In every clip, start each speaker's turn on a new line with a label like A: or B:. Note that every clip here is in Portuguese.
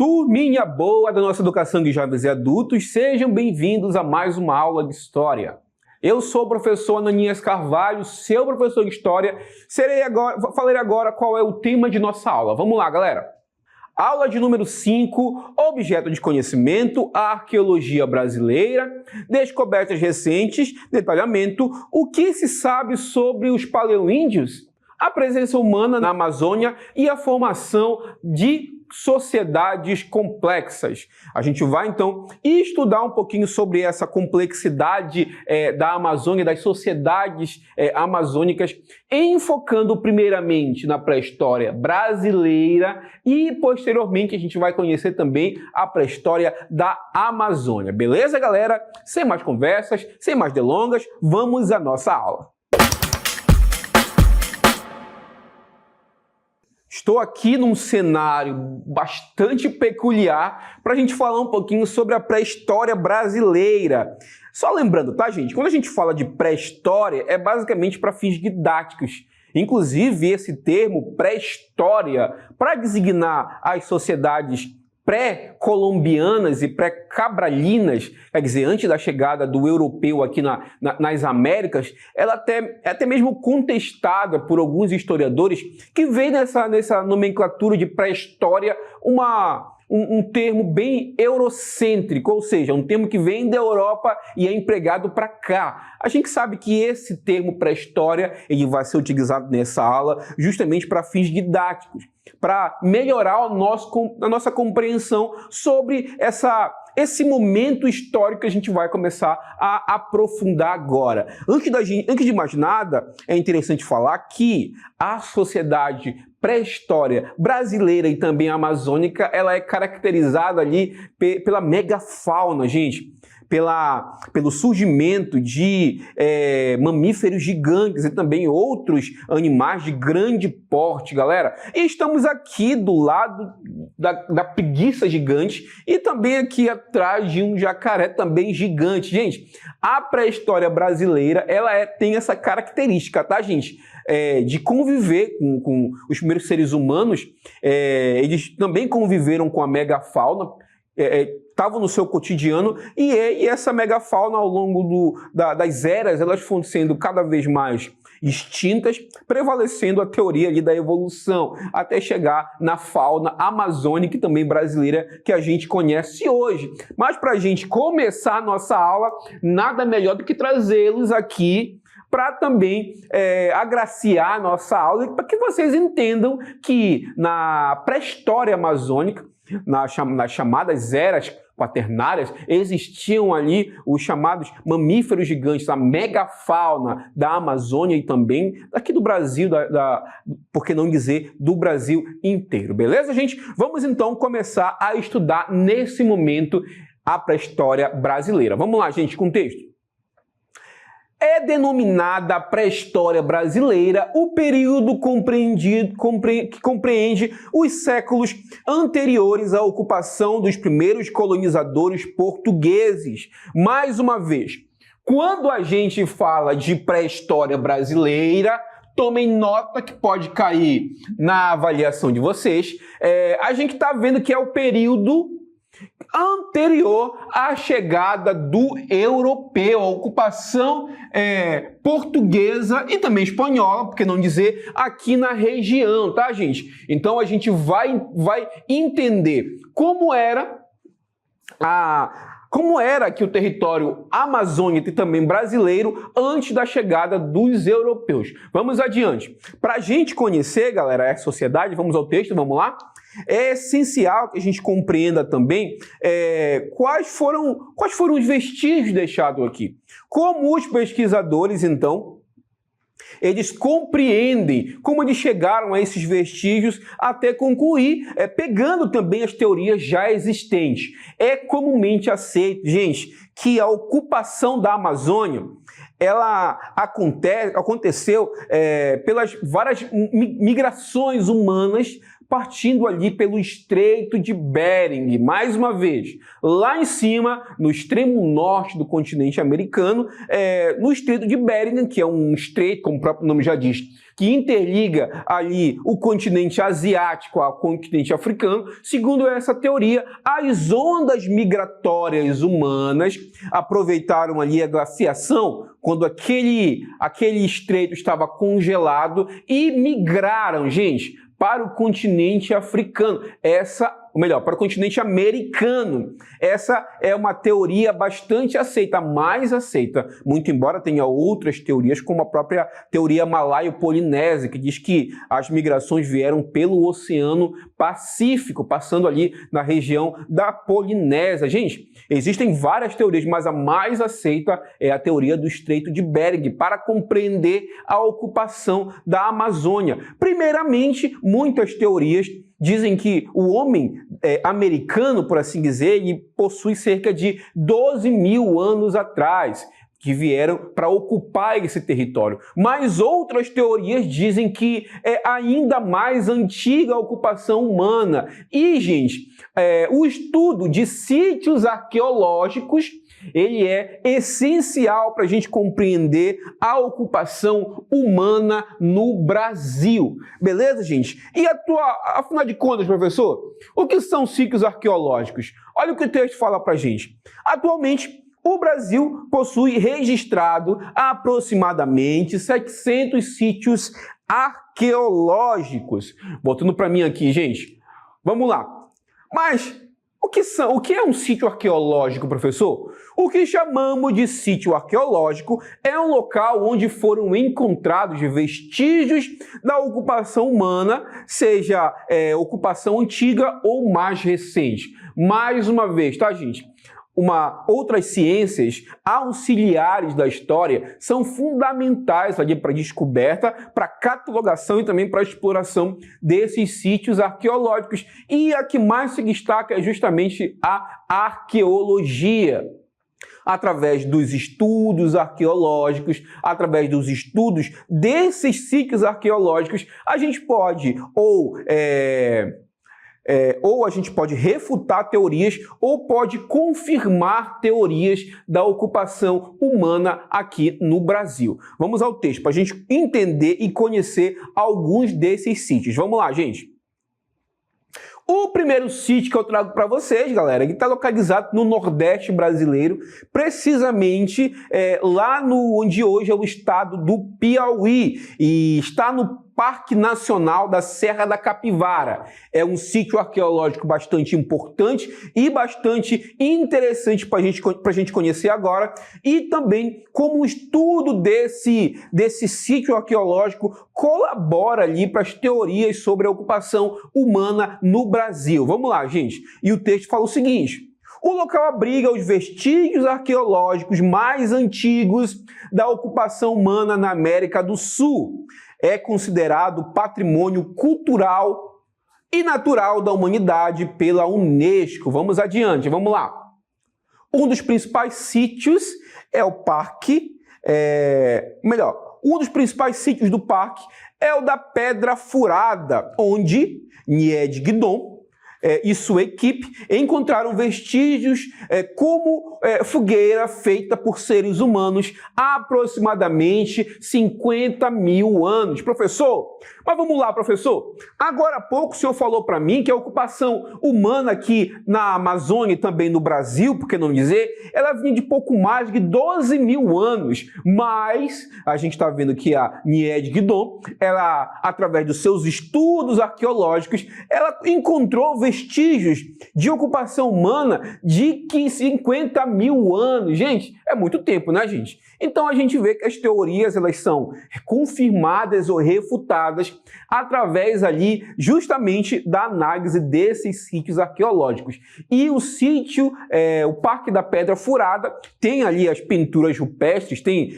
A: Turminha boa da nossa educação de jovens e adultos, sejam bem-vindos a mais uma aula de História. Eu sou o professor Ananias Carvalho, seu professor de História. Falarei agora qual é o tema de nossa aula. Vamos lá, galera. Aula de número 5, objeto de conhecimento, a arqueologia brasileira, descobertas recentes, detalhamento, o que se sabe sobre os paleoíndios, a presença humana na Amazônia e a formação de sociedades complexas. A gente vai, então, estudar um pouquinho sobre essa complexidade da Amazônia, das sociedades amazônicas, enfocando primeiramente na pré-história brasileira e, posteriormente, a gente vai conhecer também a pré-história da Amazônia. Beleza, galera? Sem mais conversas, sem mais delongas, vamos à nossa aula. Estou aqui num cenário bastante peculiar para a gente falar um pouquinho sobre a pré-história brasileira. Só lembrando, tá, gente? Quando a gente fala de pré-história, é basicamente para fins didáticos. Inclusive, esse termo pré-história, para designar as sociedades pré-colombianas e pré-cabralinas, quer dizer, antes da chegada do europeu aqui nas Américas, ela é até mesmo contestada por alguns historiadores que veem nessa nomenclatura de pré-história um termo bem eurocêntrico, ou seja, um termo que vem da Europa e é empregado para cá. A gente sabe que esse termo pré-história ele vai ser utilizado nessa aula justamente para fins didáticos, para melhorar a nossa compreensão sobre esse momento histórico que a gente vai começar a aprofundar agora. Antes de mais nada, é interessante falar que a sociedade pré-história brasileira e também amazônica, ela é caracterizada ali pela megafauna, gente. Pelo surgimento de mamíferos gigantes e também outros animais de grande porte, galera. E estamos aqui do lado da preguiça gigante e também aqui atrás de um jacaré também gigante. Gente, a pré-história brasileira, ela tem essa característica, tá, gente? De conviver com os primeiros seres humanos, eles também conviveram com a megafauna, estavam no seu cotidiano e essa megafauna ao longo das eras elas foram sendo cada vez mais extintas, prevalecendo a teoria ali da evolução, até chegar na fauna amazônica e também brasileira que a gente conhece hoje. Mas para a gente começar a nossa aula, nada melhor do que trazê-los aqui para também agraciar a nossa aula, para que vocês entendam que na pré-história amazônica, nas chamadas eras quaternárias, existiam ali os chamados mamíferos gigantes, a megafauna da Amazônia e também daqui do Brasil, por que não dizer do Brasil inteiro, beleza, gente? Vamos então começar a estudar nesse momento a pré-história brasileira. Vamos lá, gente, com o texto. É denominada pré-história brasileira o período que compreende os séculos anteriores à ocupação dos primeiros colonizadores portugueses. Mais uma vez, quando a gente fala de pré-história brasileira, tomem nota que pode cair na avaliação de vocês, a gente está vendo que é o período anterior à chegada do europeu, a ocupação portuguesa e também espanhola, por que não dizer, aqui na região, tá, gente? Então a gente vai entender como era aqui o território amazônico e também brasileiro antes da chegada dos europeus. Vamos adiante. Para a gente conhecer, galera, a sociedade, vamos ao texto, vamos lá? É essencial que a gente compreenda também quais foram os vestígios deixados aqui. Como os pesquisadores, então, eles compreendem como eles chegaram a esses vestígios até concluir, pegando também as teorias já existentes. É comumente aceito, gente, que a ocupação da Amazônia ela aconteceu pelas várias migrações humanas partindo ali pelo Estreito de Bering, mais uma vez, lá em cima, no extremo norte do continente americano, no Estreito de Bering, que é um estreito, como o próprio nome já diz, que interliga ali o continente asiático ao continente africano. Segundo essa teoria, as ondas migratórias humanas aproveitaram ali a glaciação, quando aquele estreito estava congelado, e migraram, gente, para o continente africano. Para o continente americano. Essa é uma teoria bastante aceita, mais aceita, muito embora tenha outras teorias, como a própria teoria malaio-polinésia, que diz que as migrações vieram pelo Oceano Pacífico, passando ali na região da Polinésia. Gente, existem várias teorias, mas a mais aceita é a teoria do Estreito de Bering, para compreender a ocupação da Amazônia. Primeiramente, muitas teorias dizem que o homem americano, por assim dizer, ele possui cerca de 12 mil anos atrás, que vieram para ocupar esse território. Mas outras teorias dizem que é ainda mais antiga a ocupação humana. E, gente, o estudo de sítios arqueológicos, ele é essencial para a gente compreender a ocupação humana no Brasil. Beleza, gente? E afinal de contas, professor, o que são sítios arqueológicos? Olha o que o texto fala para a gente. Atualmente, o Brasil possui registrado aproximadamente 700 sítios arqueológicos. Voltando para mim aqui, gente. Vamos lá. Mas o que é um sítio arqueológico, professor? O que chamamos de sítio arqueológico é um local onde foram encontrados vestígios da ocupação humana, seja ocupação antiga ou mais recente. Mais uma vez, tá, gente? Outras ciências auxiliares da história são fundamentais ali para a descoberta, para a catalogação e também para a exploração desses sítios arqueológicos. E a que mais se destaca é justamente a arqueologia. Através dos estudos arqueológicos, através dos estudos desses sítios arqueológicos, a gente pode ou a gente pode refutar teorias ou pode confirmar teorias da ocupação humana aqui no Brasil. Vamos ao texto para a gente entender e conhecer alguns desses sítios. Vamos lá, gente. O primeiro sítio que eu trago para vocês, galera, que está localizado no Nordeste brasileiro, precisamente lá onde hoje é o estado do Piauí, e está no Parque Nacional da Serra da Capivara. É um sítio arqueológico bastante importante e bastante interessante para a gente conhecer agora, e também como o estudo desse sítio arqueológico colabora ali para as teorias sobre a ocupação humana no Brasil. Vamos lá, gente. E o texto fala o seguinte: o local abriga os vestígios arqueológicos mais antigos da ocupação humana na América do Sul. É considerado patrimônio cultural e natural da humanidade pela Unesco. Vamos adiante, vamos lá. Um dos principais sítios é o parque, um dos principais sítios do parque é o da Pedra Furada, onde Nied Guidon e sua equipe encontraram vestígios como fogueira feita por seres humanos há aproximadamente 50 mil anos. Professor, mas vamos lá, professor. Agora há pouco o senhor falou para mim que a ocupação humana aqui na Amazônia e também no Brasil, por que não dizer, ela vinha de pouco mais de 12 mil anos. Mas a gente está vendo que a Nied Guidon, ela, através dos seus estudos arqueológicos, ela encontrou vestígios de ocupação humana de 50 mil anos. Gente, é muito tempo, né, gente? Então a gente vê que as teorias elas são confirmadas ou refutadas através ali justamente da análise desses sítios arqueológicos. E o sítio, o Parque da Pedra Furada, tem ali as pinturas rupestres, tem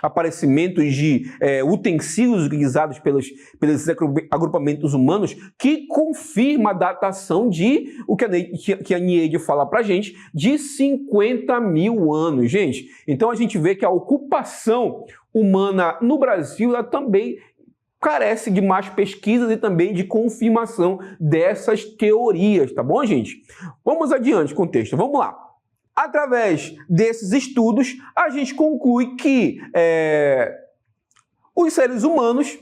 A: aparecimentos de utensílios utilizados pelos agrupamentos humanos que confirma a datação de o que a Nied fala pra gente, de 50 mil anos, gente. Então a gente vê que a ocupação humana no Brasil ela também carece de mais pesquisas e também de confirmação dessas teorias, tá bom, gente? Vamos adiante com o texto, vamos lá. Através desses estudos, a gente conclui que os seres humanos,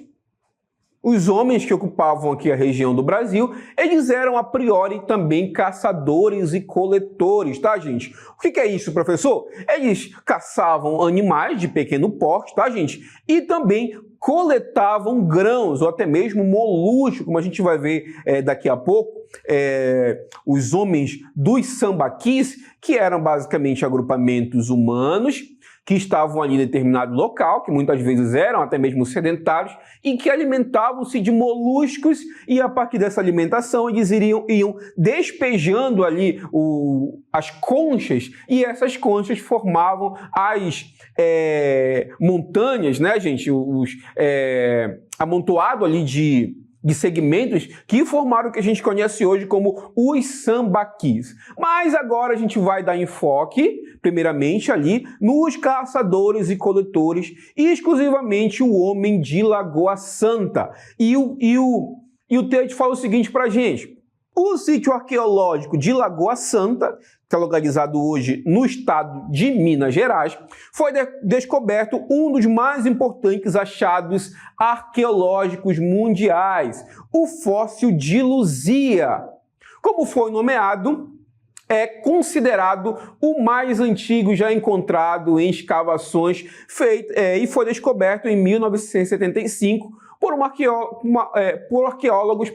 A: os homens que ocupavam aqui a região do Brasil, eles eram a priori também caçadores e coletores, tá, gente? O que é isso, professor? Eles caçavam animais de pequeno porte, tá, gente? E também coletavam grãos ou até mesmo moluscos, como a gente vai ver daqui a pouco, os homens dos sambaquis, que eram basicamente agrupamentos humanos, que estavam ali em determinado local, que muitas vezes eram até mesmo sedentários, e que alimentavam-se de moluscos, e a partir dessa alimentação eles iam despejando ali as conchas, e essas conchas formavam as montanhas, né, gente? Amontoado ali de segmentos que formaram o que a gente conhece hoje como os sambaquis. Mas agora a gente vai dar enfoque, primeiramente, ali nos caçadores e coletores, e exclusivamente o homem de Lagoa Santa. E o texto fala o seguinte para a gente: o sítio arqueológico de Lagoa Santa, que é localizado hoje no estado de Minas Gerais, foi descoberto um dos mais importantes achados arqueológicos mundiais, o fóssil de Luzia. Como foi nomeado, é considerado o mais antigo já encontrado em escavações e foi descoberto em 1975 por arqueólogos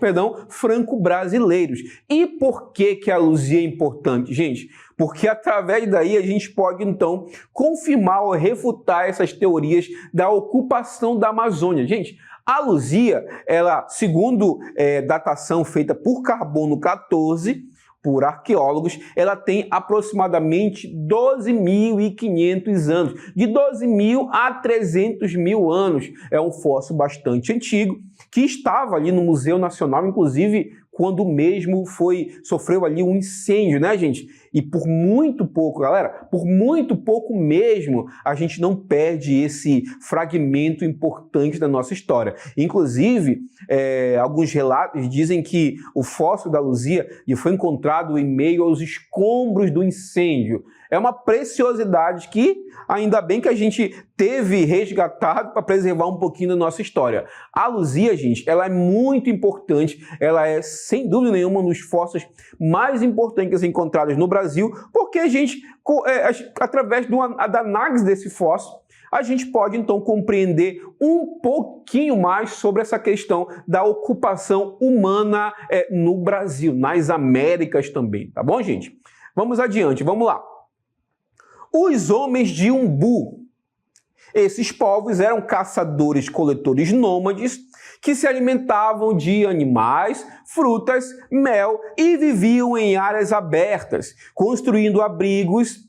A: franco-brasileiros. E por que a Luzia é importante, gente? Porque através daí a gente pode, então, confirmar ou refutar essas teorias da ocupação da Amazônia. Gente, a Luzia, ela, segundo datação feita por carbono 14, por arqueólogos, ela tem aproximadamente 12.500 anos, de 12.000 a 300.000 anos. É um fóssil bastante antigo, que estava ali no Museu Nacional, inclusive quando o mesmo sofreu ali um incêndio, né, gente? E por muito pouco, galera, por muito pouco mesmo, a gente não perde esse fragmento importante da nossa história. Inclusive, alguns relatos dizem que o fóssil da Luzia foi encontrado em meio aos escombros do incêndio. É uma preciosidade que, ainda bem que a gente teve resgatado para preservar um pouquinho da nossa história. A Luzia, gente, ela é muito importante, ela é, sem dúvida nenhuma, um dos fósseis mais importantes encontrados no Brasil, porque a gente, através da análise desse fóssil, a gente pode, então, compreender um pouquinho mais sobre essa questão da ocupação humana no Brasil, nas Américas também, tá bom, gente? Vamos adiante, vamos lá. Os homens de Umbu. Esses povos eram caçadores-coletores nômades que se alimentavam de animais, frutas, mel e viviam em áreas abertas, construindo abrigos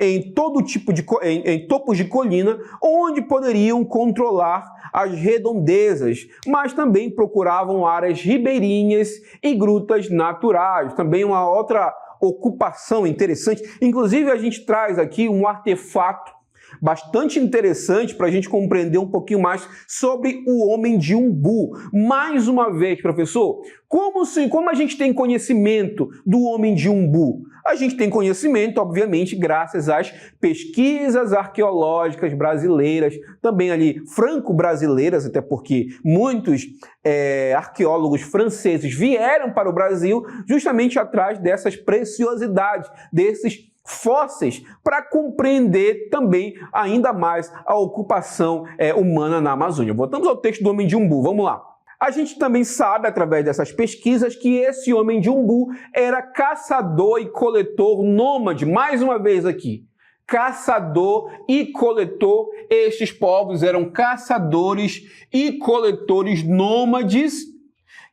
A: em todo tipo em topos de colina, onde poderiam controlar as redondezas, mas também procuravam áreas ribeirinhas e grutas naturais. Também uma outra ocupação interessante. Inclusive, a gente traz aqui um artefato bastante interessante para a gente compreender um pouquinho mais sobre o homem de Umbu. Mais uma vez, professor, como a gente tem conhecimento do homem de Umbu? A gente tem conhecimento, obviamente, graças às pesquisas arqueológicas brasileiras, também ali franco-brasileiras, até porque muitos arqueólogos franceses vieram para o Brasil justamente atrás dessas preciosidades, desses fósseis, para compreender também ainda mais a ocupação humana na Amazônia. Voltamos ao texto do homem de Umbu, vamos lá. A gente também sabe, através dessas pesquisas, que esse homem de Umbu era caçador e coletor nômade. Mais uma vez aqui, caçador e coletor. Estes povos eram caçadores e coletores nômades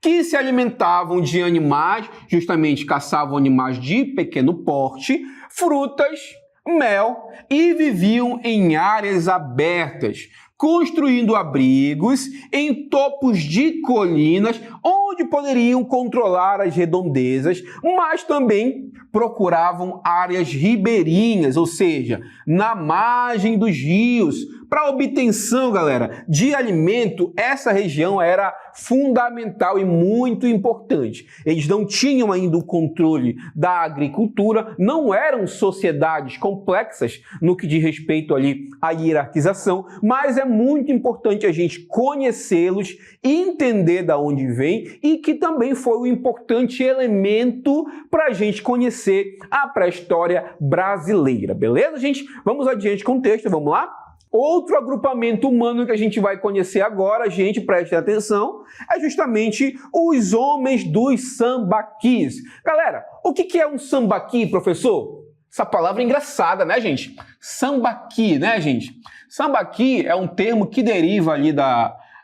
A: que se alimentavam de animais, justamente caçavam animais de pequeno porte, frutas, mel e viviam em áreas abertas, construindo abrigos em topos de colinas, onde poderiam controlar as redondezas, mas também procuravam áreas ribeirinhas, ou seja, na margem dos rios, Para a obtenção, galera, de alimento, essa região era fundamental e muito importante. Eles não tinham ainda o controle da agricultura, não eram sociedades complexas no que diz respeito ali à hierarquização, mas é muito importante a gente conhecê-los, entender de onde vem e que também foi um importante elemento para a gente conhecer a pré-história brasileira, beleza, gente? Vamos adiante com o texto, vamos lá? Outro agrupamento humano que a gente vai conhecer agora, gente, preste atenção, é justamente os homens dos sambaquis. Galera, o que é um sambaqui, professor? Essa palavra é engraçada, né, gente? Sambaqui, né, gente? Sambaqui é um termo que deriva ali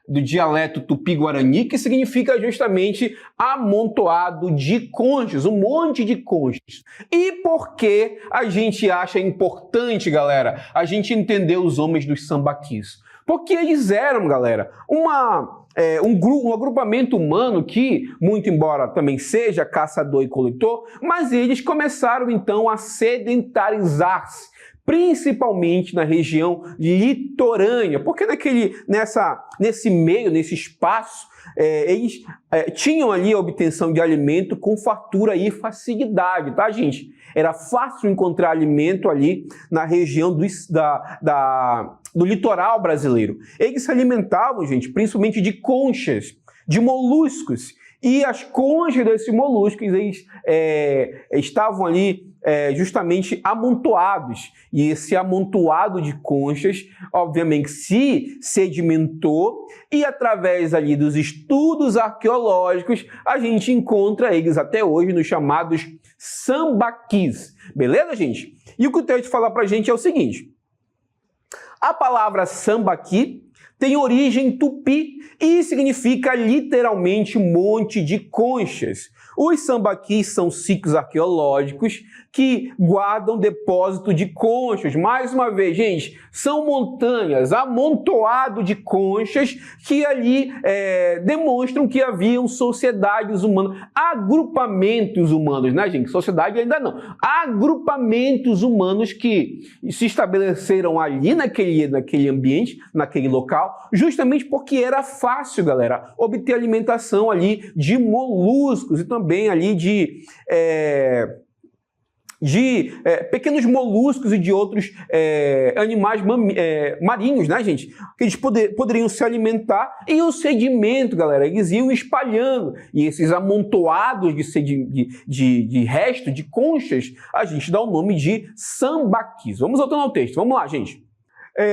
A: do dialeto tupi-guarani, que significa justamente amontoado de conchas, um monte de conchas. E por que a gente acha importante, galera, a gente entender os homens dos sambaquis? Porque eles eram, galera, um agrupamento humano que, muito embora também seja caçador e coletor, mas eles começaram então a sedentarizar-se, principalmente na região litorânea, porque nesse meio, nesse espaço, eles tinham ali a obtenção de alimento com fartura e facilidade, tá, gente? Era fácil encontrar alimento ali na região do litoral brasileiro. Eles se alimentavam, gente, principalmente de conchas, de moluscos, e as conchas desses moluscos, eles estavam ali justamente amontoados, e esse amontoado de conchas, obviamente, se sedimentou, e através ali dos estudos arqueológicos, a gente encontra eles até hoje nos chamados sambaquis, beleza, gente? E o que o texto fala pra gente é o seguinte: a palavra sambaqui tem origem tupi e significa literalmente monte de conchas. Os sambaquis são sítios arqueológicos que guardam depósito de conchas. Mais uma vez, gente, são montanhas, amontoado de conchas que ali demonstram que haviam sociedades humanas, agrupamentos humanos, né, gente? Sociedade ainda não. Agrupamentos humanos que se estabeleceram ali naquele ambiente, naquele local, justamente porque era fácil, galera, obter alimentação ali de moluscos e também ali de pequenos moluscos e de outros animais marinhos, né, gente? Que eles poderiam se alimentar, e o sedimento, galera, eles iam espalhando, e esses amontoados de resto, de conchas, a gente dá o nome de sambaquis. Vamos voltando ao texto, vamos lá, gente.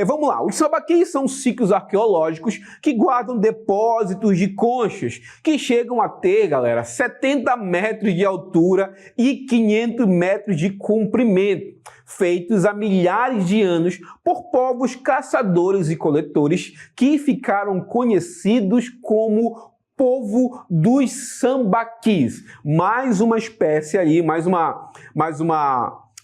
A: Vamos lá, os sambaquis são sítios arqueológicos que guardam depósitos de conchas que chegam a ter, galera, 70 metros de altura e 500 metros de comprimento, feitos há milhares de anos por povos caçadores e coletores que ficaram conhecidos como povo dos sambaquis. Mais uma espécie aí,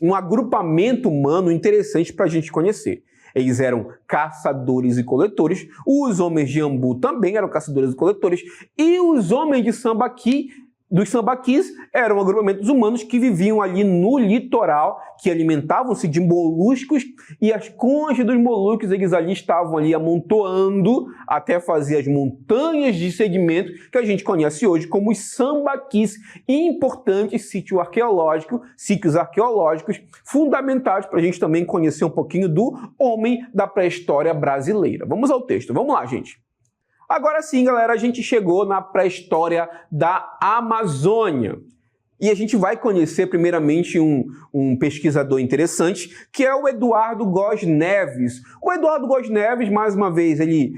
A: um agrupamento humano interessante para a gente conhecer. Eles eram caçadores e coletores, os homens de Ambu também eram caçadores e coletores, e os homens de Sambaqui, dos sambaquis, eram agrupamentos humanos que viviam ali no litoral, que alimentavam-se de moluscos, e as conchas dos moluscos eles ali estavam ali amontoando até fazer as montanhas de sedimento que a gente conhece hoje como os sambaquis, importantes sítios arqueológicos fundamentais para a gente também conhecer um pouquinho do homem da pré-história brasileira. Vamos ao texto, vamos lá, gente. Agora sim, galera, a gente chegou na pré-história da Amazônia. E a gente vai conhecer primeiramente um pesquisador interessante, que é o Eduardo Góes Neves. O Eduardo Góes Neves, mais uma vez, ele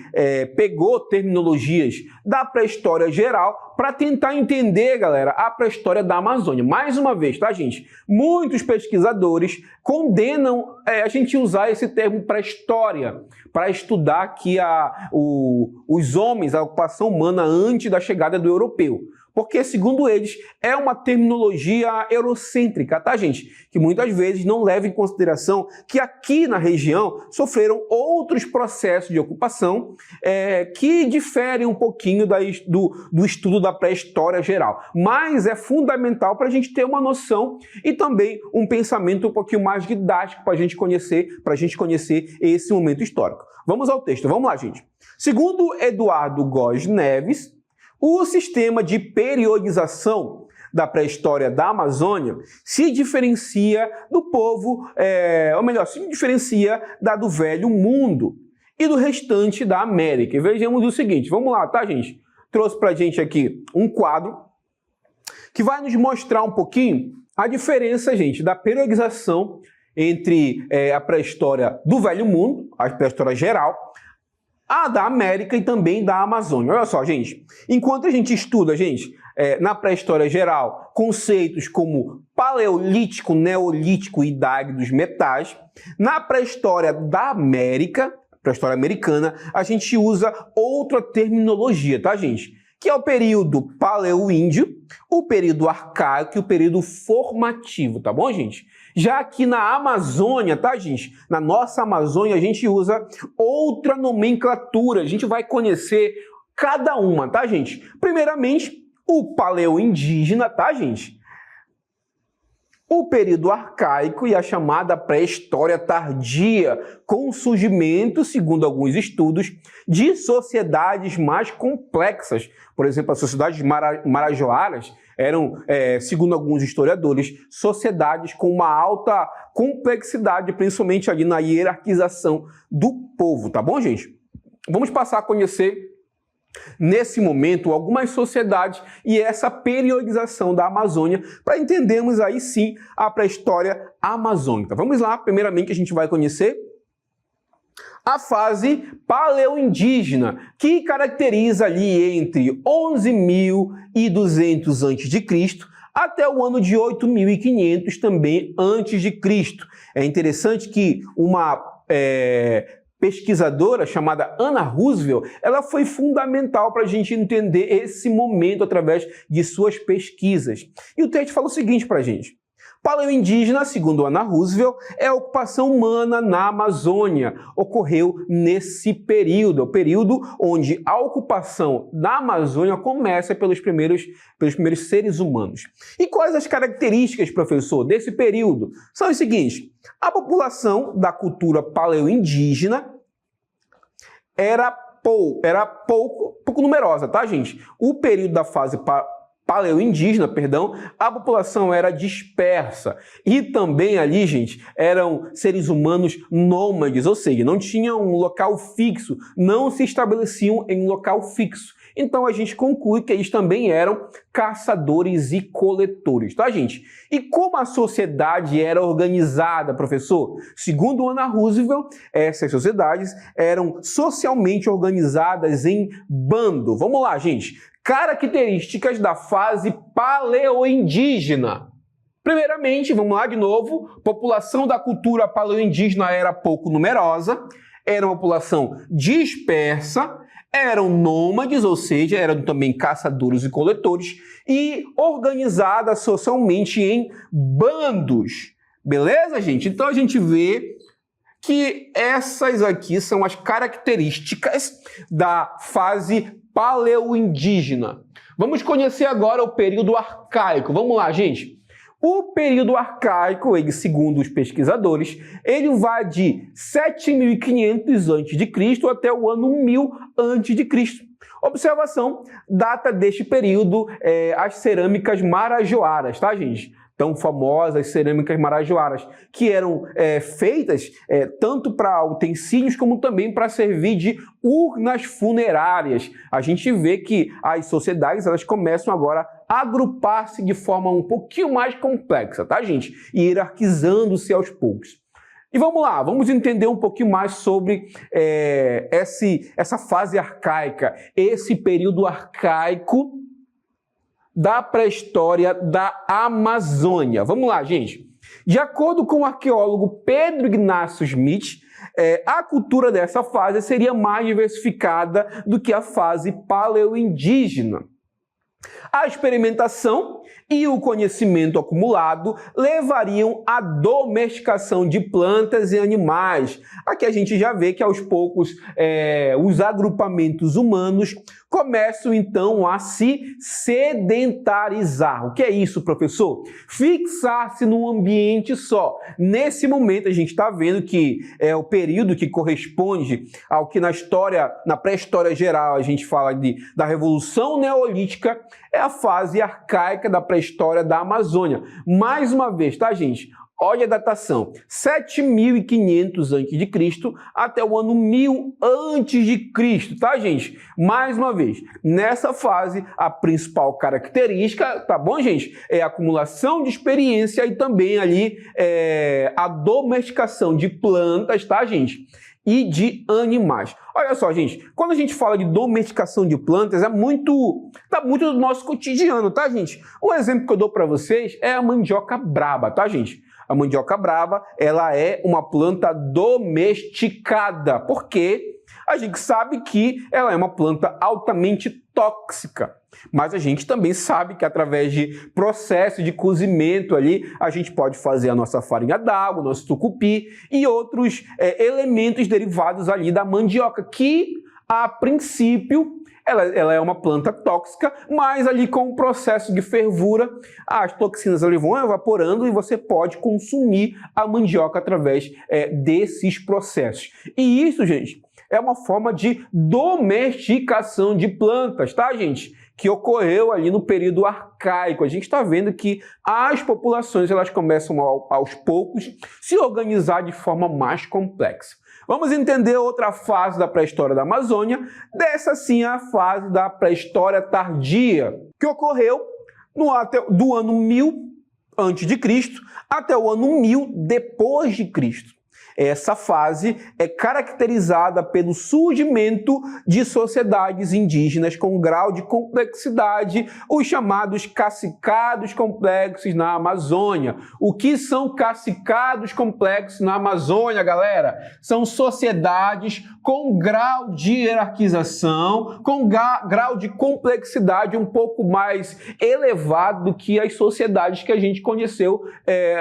A: pegou terminologias da pré-história geral para tentar entender, galera, a pré-história da Amazônia. Mais uma vez, tá, gente? Muitos pesquisadores condenam a gente usar esse termo pré-história para estudar aqui os homens, a ocupação humana antes da chegada do europeu. Porque, segundo eles, é uma terminologia eurocêntrica, tá, gente? Que muitas vezes não leva em consideração que aqui na região sofreram outros processos de ocupação que diferem um pouquinho do estudo da pré-história geral. Mas é fundamental para a gente ter uma noção e também um pensamento um pouquinho mais didático para a gente conhecer esse momento histórico. Vamos ao texto, vamos lá, gente. Segundo Eduardo Góes Neves, o sistema de periodização da pré-história da Amazônia se diferencia do povo, ou melhor, se diferencia da do Velho Mundo e do restante da América. E vejamos o seguinte, vamos lá, tá, gente? Trouxe pra gente aqui um quadro que vai nos mostrar um pouquinho a diferença, gente, da periodização entre a pré-história do Velho Mundo, a pré-história geral, a da América e também da Amazônia. Olha só, gente, enquanto a gente estuda, gente, na pré-história geral, conceitos como paleolítico, neolítico e idade dos metais, na pré-história da América, pré-história americana, a gente usa outra terminologia, tá, gente? Que é o período paleo-índio, o período arcaico e o período formativo, tá bom, gente? Já aqui na Amazônia, tá, gente? Na nossa Amazônia, a gente usa outra nomenclatura. A gente vai conhecer cada uma, tá, gente? Primeiramente, o paleo-indígena, tá, gente? O período arcaico e a chamada pré-história tardia, com o surgimento, segundo alguns estudos, de sociedades mais complexas. Por exemplo, as sociedades marajoaras eram, segundo alguns historiadores, sociedades com uma alta complexidade, principalmente ali na hierarquização do povo, tá bom, gente? Vamos passar a conhecer nesse momento algumas sociedades e essa periodização da Amazônia para entendermos aí sim a pré-história amazônica. Vamos lá, primeiramente a gente vai conhecer a fase paleoindígena, que caracteriza ali entre 11.200 a.C. até o ano de 8.500 também antes de Cristo. É interessante que uma pesquisadora chamada Anna Roosevelt, ela foi fundamental para a gente entender esse momento através de suas pesquisas. E o texto fala o seguinte para a gente: paleoindígena, segundo Anna Roosevelt, é a ocupação humana na Amazônia. Ocorreu nesse período, é o período onde a ocupação da Amazônia começa pelos primeiros seres humanos. E quais as características, professor, desse período? São as seguintes: a população da cultura paleoindígena era pouco numerosa, tá, gente? O período da fase paleoindígena, perdão, a população era dispersa. E também ali, gente, eram seres humanos nômades, ou seja, não tinham um local fixo, não se estabeleciam em um local fixo. Então a gente conclui que eles também eram caçadores e coletores, tá, gente? E como a sociedade era organizada, professor? Segundo Anna Roosevelt, essas sociedades eram socialmente organizadas em bando. Vamos lá, gente. Características da fase paleoindígena. Primeiramente, vamos lá de novo, população da cultura paleoindígena era pouco numerosa, era uma população dispersa, eram nômades, ou seja, eram também caçadores e coletores, e organizada socialmente em bandos. Beleza, gente? Então a gente vê que essas aqui são as características da fase paleoindígena. Vamos conhecer agora o período arcaico. Vamos lá, gente. O período arcaico, ele, segundo os pesquisadores, ele vai de 7.500 a.C. até o ano 1000 a.C. Observação, data deste período, as cerâmicas marajoaras, tá, gente? Tão famosas cerâmicas marajoaras, que eram feitas tanto para utensílios como também para servir de urnas funerárias. A gente vê que as sociedades elas começam agora a agrupar-se de forma um pouquinho mais complexa, tá, gente? E hierarquizando-se aos poucos. E vamos lá, vamos entender um pouquinho mais sobre essa fase arcaica, esse período arcaico da pré-história da Amazônia. Vamos lá, gente. De acordo com o arqueólogo Pedro Ignácio Schmidt, a cultura dessa fase seria mais diversificada do que a fase paleoindígena. A experimentação e o conhecimento acumulado levariam à domesticação de plantas e animais. Aqui a gente já vê que aos poucos os agrupamentos humanos começam então a se sedentarizar. O que é isso, professor? Fixar-se num ambiente só. Nesse momento a gente está vendo que é o período que corresponde ao que na pré-história geral a gente fala da Revolução Neolítica, é a fase arcaica da pré-história da Amazônia. Mais uma vez, tá, gente? Olha a datação, 7.500 a.C. até o ano 1000 a.C., tá, gente? Mais uma vez, nessa fase, a principal característica, tá bom, gente? É a acumulação de experiência e também ali a domesticação de plantas, tá, gente? E de animais. Olha só, gente, quando a gente fala de domesticação de plantas, tá muito do nosso cotidiano, tá, gente? Um exemplo que eu dou para vocês é a mandioca braba, tá, gente? A mandioca braba, ela é uma planta domesticada, porque a gente sabe que ela é uma planta altamente tóxica. Mas a gente também sabe que através de processo de cozimento ali, a gente pode fazer a nossa farinha d'água, o nosso tucupi e outros elementos derivados ali da mandioca, que a princípio ela é uma planta tóxica, mas ali com o processo de fervura, as toxinas ali vão evaporando e você pode consumir a mandioca através desses processos. E isso, gente, é uma forma de domesticação de plantas, tá, gente? Que ocorreu ali no período arcaico. A gente está vendo que as populações elas começam aos poucos se organizar de forma mais complexa. Vamos entender outra fase da pré-história da Amazônia, dessa sim a fase da pré-história tardia, que ocorreu do ano 1000 a.C. até o ano 1000 depois de Cristo. Essa fase é caracterizada pelo surgimento de sociedades indígenas com grau de complexidade, os chamados cacicados complexos na Amazônia. O que são cacicados complexos na Amazônia, galera? São sociedades com grau de hierarquização, com grau de complexidade um pouco mais elevado do que as sociedades que a gente conheceu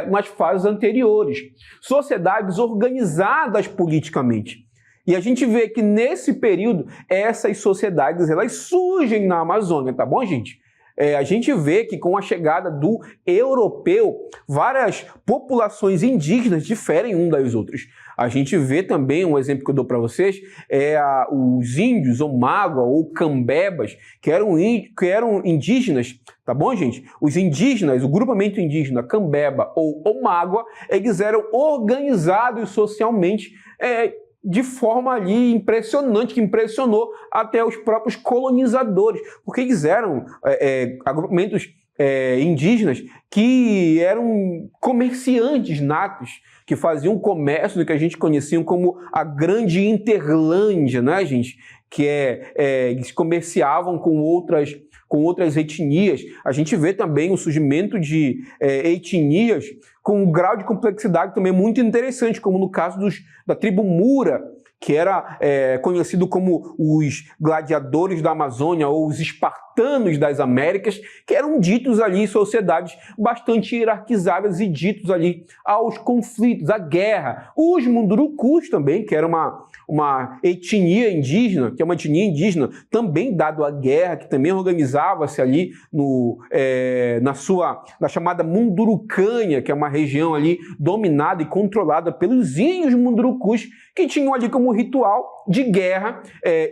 A: nas fases anteriores. Sociedades organizadas politicamente. E a gente vê que nesse período essas sociedades elas surgem na Amazônia, tá bom, gente? A gente vê que com a chegada do europeu, várias populações indígenas diferem um das outras. A gente vê também, um exemplo que eu dou para vocês, os índios, ou mágua, ou cambebas, que eram indígenas, tá bom, gente? Os indígenas, o grupamento indígena cambeba ou mágua, eles eram organizados socialmente de forma ali impressionante, que impressionou até os próprios colonizadores, porque eles eram agrupamentos indígenas que eram comerciantes natos, que faziam comércio do que a gente conhecia como a Grande Interlândia, né, gente? Que eles comerciavam com outras etnias. A gente vê também o surgimento de etnias com um grau de complexidade também muito interessante, como no caso da tribo Mura, que era conhecido como os gladiadores da Amazônia ou os espartanos das Américas, que eram ditos ali em sociedades bastante hierarquizadas e ditos ali aos conflitos, à guerra. Os mundurucus também, que era uma etnia indígena, que é uma etnia indígena também dado à guerra, que também organizava-se ali na chamada Mundurucânia, que é uma região ali dominada e controlada pelos índios mundurucus, que tinham ali como ritual de guerra,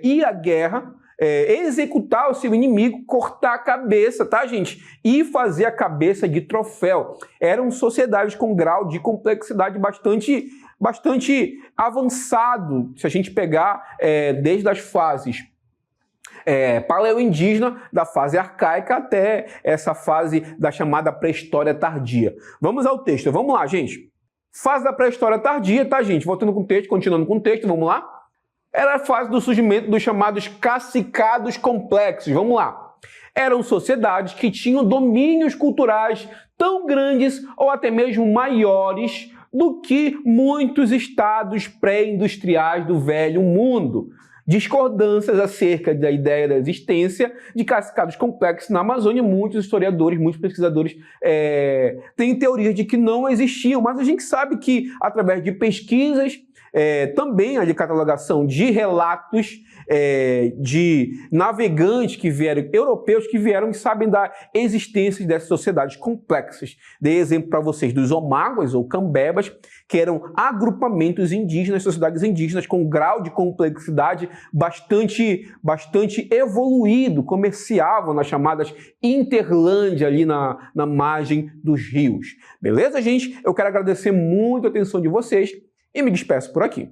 A: ir à guerra, executar o seu inimigo, cortar a cabeça, tá, gente? E fazer a cabeça de troféu. Eram sociedades com grau de complexidade bastante avançado, se a gente pegar desde as fases paleoindígena, da fase arcaica até essa fase da chamada pré-história tardia. Vamos ao texto, vamos lá, gente. Fase da pré-história tardia, tá, gente? Voltando com o texto, continuando com o texto, vamos lá? Era a fase do surgimento dos chamados cacicados complexos, vamos lá. Eram sociedades que tinham domínios culturais tão grandes ou até mesmo maiores do que muitos estados pré-industriais do Velho Mundo. discordâncias acerca da ideia da existência de cascados complexos na Amazônia. Muitos historiadores, muitos pesquisadores têm teorias de que não existiam, mas a gente sabe que, através de pesquisas, também a de catalogação de relatos de navegantes que vieram, europeus que vieram e sabem da existência dessas sociedades complexas. Dei exemplo para vocês dos omáguas ou cambebas, que eram agrupamentos indígenas, sociedades indígenas com um grau de complexidade bastante evoluído, comerciavam nas chamadas Interlândia, ali na margem dos rios. Beleza, gente? Eu quero agradecer muito a atenção de vocês e me despeço por aqui.